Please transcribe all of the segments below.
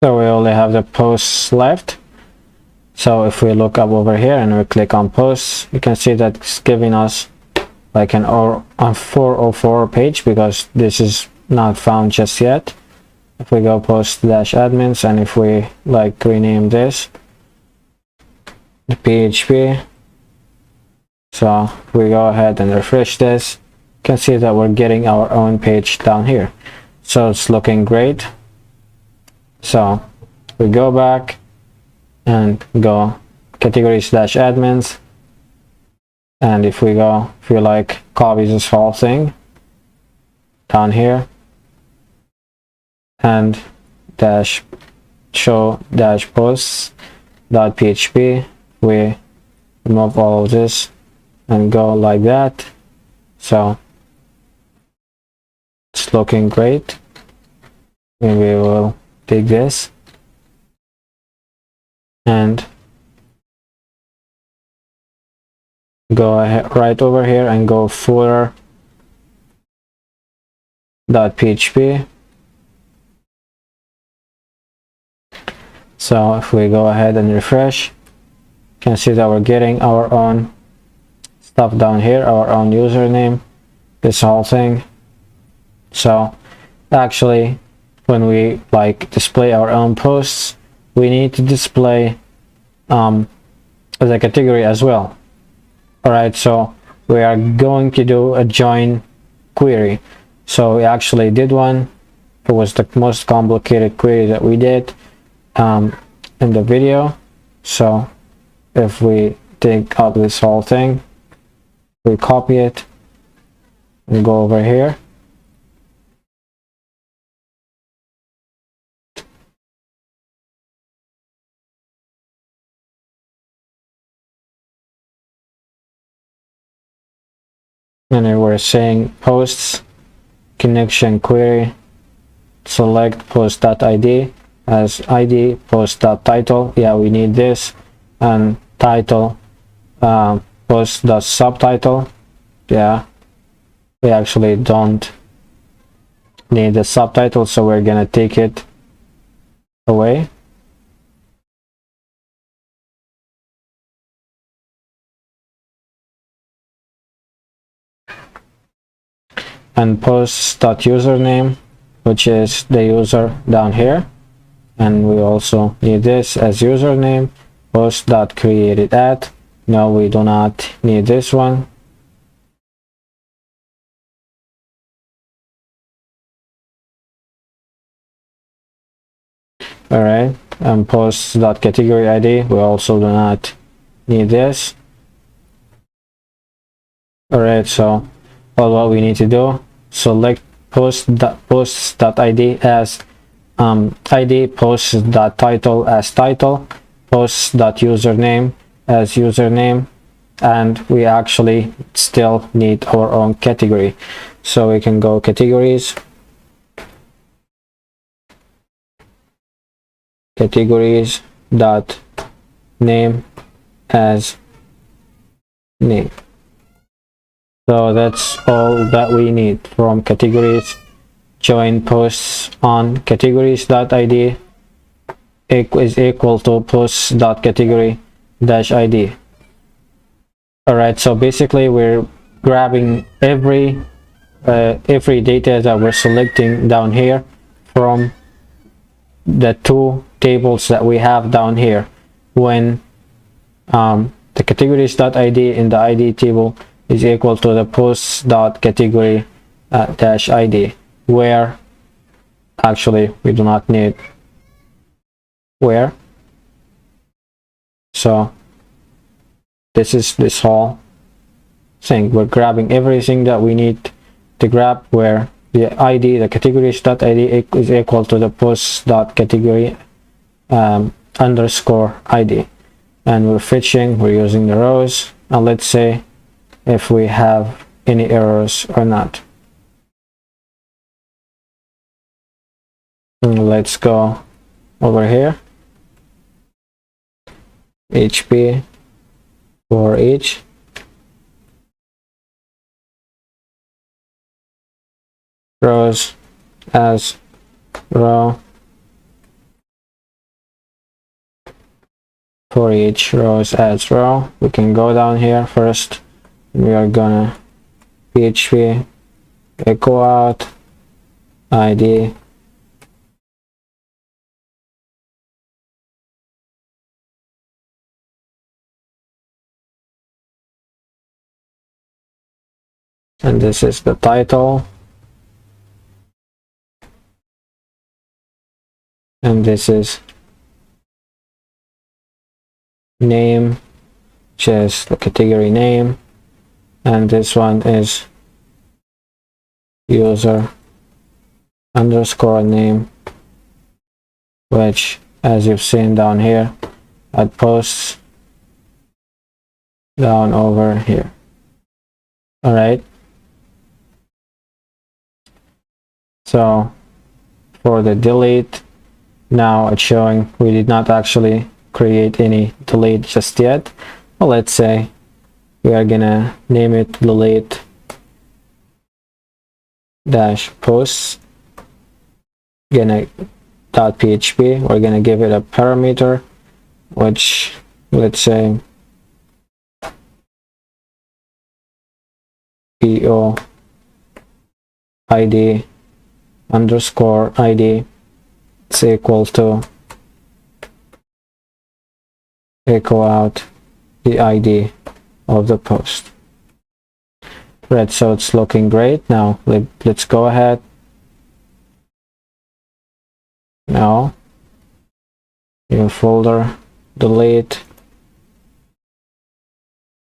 So we only have the posts left. So if we look up over here and we click on posts, you can see that it's giving us like an 404 page because this is not found just yet. If we go post-admins and if we like rename this the PHP, so if we go ahead and refresh this, you can see that we're getting our own page down here. So it's looking great. So we go back and go categories-admins, and if we like copy this whole thing down here and dash show dash posts dot php, we remove all of this and go like that. So it's looking great. And we will take this and go ahead right over here and go footer dot php. So if we go ahead and refresh, you can see that we're getting our own stuff down here, our own username, this whole thing. So actually when we like display our own posts, we need to display the category as well. All right, so we are going to do a join query. So we actually did one. It was the most complicated query that we did in the video. So if we take out this whole thing, we copy it and go over here, and then we're saying posts connection query, select post.id as id, post.title, yeah, we need this, and title post.subtitle, yeah, we actually don't need the subtitle, so we're gonna take it away. And post.username, which is the user down here, and we also need this as username. Post.created@, no, we do not need this one. All right, and post.category ID, we also do not need this. All right, so all what we need to do, select posts.id as id, post.title as title, post.username as username, and we actually still need our own category. So we can go categories dot name as name. So that's all that we need from categories. Join posts on categories.id is equal to posts.category-id. All right, so basically we're grabbing every data that we're selecting down here from the two tables that we have down here. When the categories.id in the id table is equal to the posts.category-id, where actually we do not need where. So this is this whole thing. We're grabbing everything that we need to grab, where the id, the categories.id is equal to the posts.category underscore id, and we're fetching, we're using the rows, and let's say if we have any errors or not. And let's go over here, PHP for each, rows as row for each rows adds row. We can go down here first. We are gonna PHP echo out ID and this is the title, and this is name, which is the category name, and this one is user underscore name, which, as you've seen down here, add posts down over here. All right, so for the delete, now it's showing we did not actually create any delete just yet. Well, let's say we are gonna name it delete dash posts, gonna .php. We're gonna give it a parameter, which, let's say, PO ID underscore ID is equal to echo out the ID of the post. Right, so it's looking great. Now let's go ahead. Now new folder, delete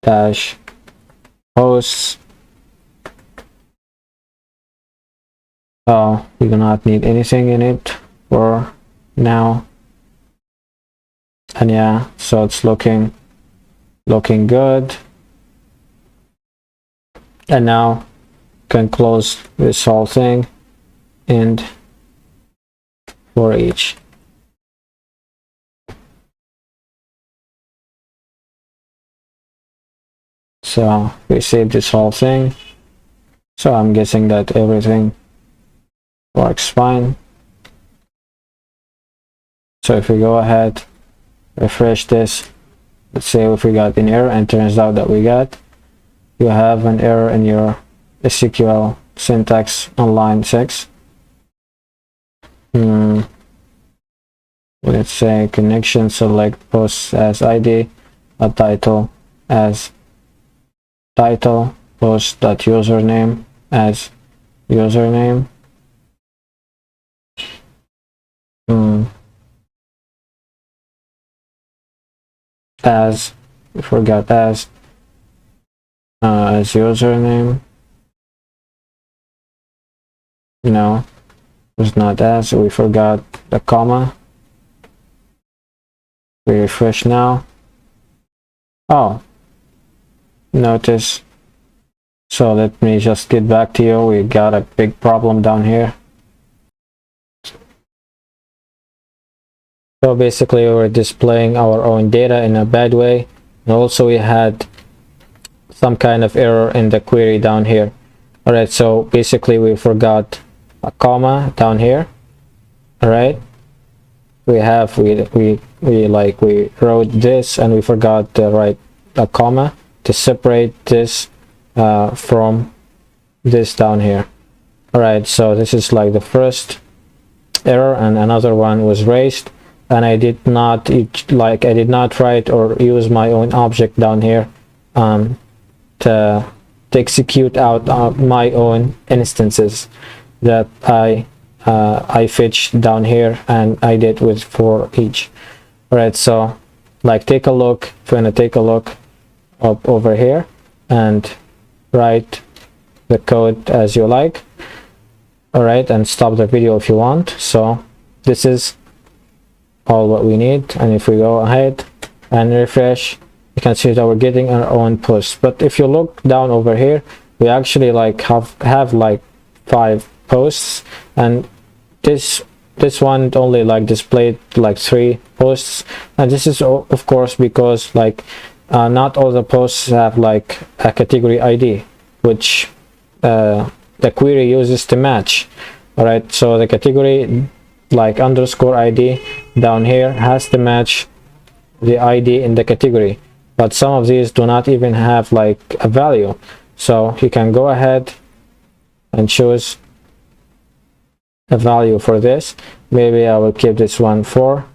dash posts. So we do not need anything in it for now. And yeah, so it's looking good. And now can close this whole thing and for each. So we save this whole thing. So I'm guessing that everything works fine. So if we go ahead, refresh this, let's say if we got an error, and turns out that you have an error in your SQL syntax on line 6. Let's say connection, select post as ID, a title as title, post.username as username. As, we forgot as username. No, it was not as, we forgot the comma. We refresh now. Oh, notice. So let me just get back to you. We got a big problem down here. So basically we were displaying our own data in a bad way, and also we had some kind of error in the query down here. All right, so basically we forgot a comma down here. All right, we wrote this and we forgot to write a comma to separate this from this down here. All right, so this is like the first error, and another one was raised. And I did not write or use my own object down here to execute out my own instances that I fetched down here, and I did with for each. All right, so like take a look. If you want to take a look up over here and write the code as you like. All right, and stop the video if you want. So this is all what we need, and if we go ahead and refresh, you can see that we're getting our own post. But if you look down over here, we actually like have like 5 posts, and this one only like displayed like 3 posts, and this is of course because like not all the posts have like a category ID, which the query uses to match. All right, so the category like underscore ID down here has to match the ID in the category, but some of these do not even have like a value. So you can go ahead and choose a value for this. Maybe I will keep this one 4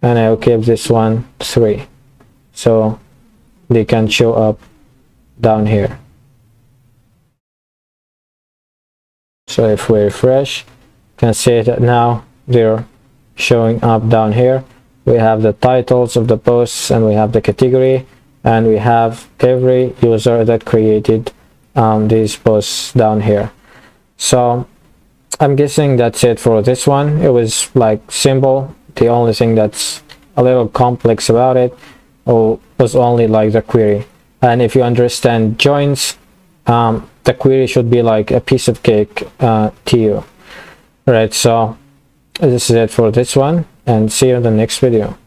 and I will keep this one 3, so they can show up down here. So if we refresh, you can see that now they're showing up down here. We have the titles of the posts, and we have the category, and we have every user that created these posts down here. So I'm guessing that's it for this one. It was like simple. The only thing that's a little complex about it was only like the query. And if you understand joins, the query should be like a piece of cake to you. Right, so this is it for this one, and see you in the next video.